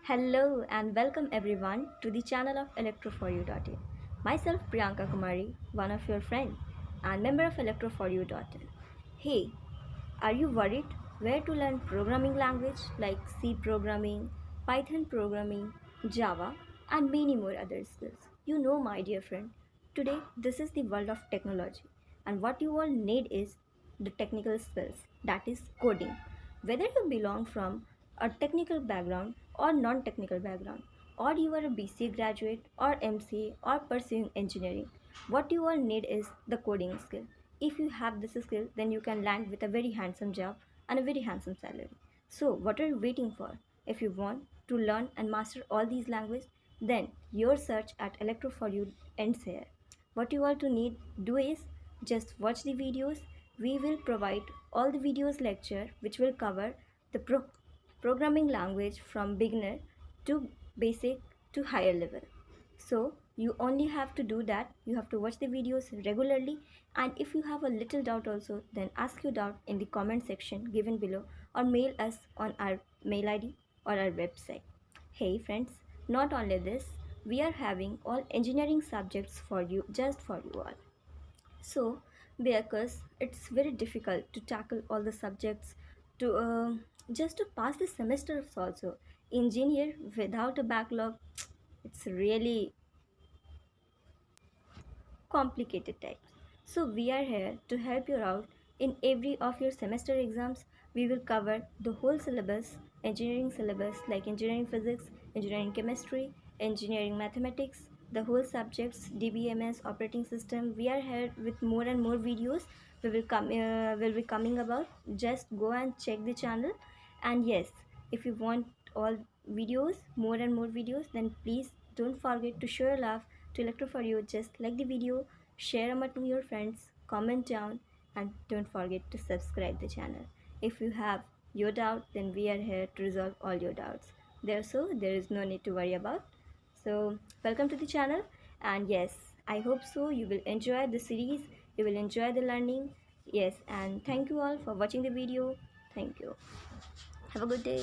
Hello and welcome everyone to the channel of Electro4U.in. Myself Priyanka Kumari, one of your friend and member of Electro4U.in. Hey, are you worried where to learn programming language like C programming, Python programming, Java and many more other skills? You know my dear friend, today this is the world of technology and what you all need is the technical skills, that is coding. Whether you belong from a technical background or non-technical background, or you are a BCA graduate or MCA or pursuing engineering, what you all need is the coding skill. If you have this skill, then you can land with a very handsome job and a very handsome salary. So what are you waiting for? If you want to learn and master all these languages, then your search at Electro for you ends here. What you all to need do is just watch the videos. We will provide all the videos lecture which will cover the programming language from beginner to basic to higher level. So you only have to do that. You have to watch the videos regularly, and if you have a little doubt also, then ask your doubt in the comment section given below or mail us on our mail ID or our website. Hey friends, not only this, we are having all engineering subjects for you, just for you all. So because it's very difficult to tackle all the subjects to just to pass the semesters also. Engineer without a backlog, it's really complicated types. So we are here to help you out in every of your semester exams. We will cover the whole syllabus, engineering syllabus like engineering physics, engineering chemistry, engineering mathematics, the whole subjects, DBMS, operating system. We are here with more and more videos. Will be coming about. Just go and check the channel. And yes, if you want all videos, more and more videos, then please don't forget to show your love to Electro for you. Just like the video, share among your friends, comment down, and don't forget to subscribe the channel. If you have your doubt, then we are here to resolve all your doubts. There is no need to worry about. So welcome to the channel, and yes, I hope so you will enjoy the series, you will enjoy the learning. Yes, and thank you all for watching the video. Thank you. Have a good day.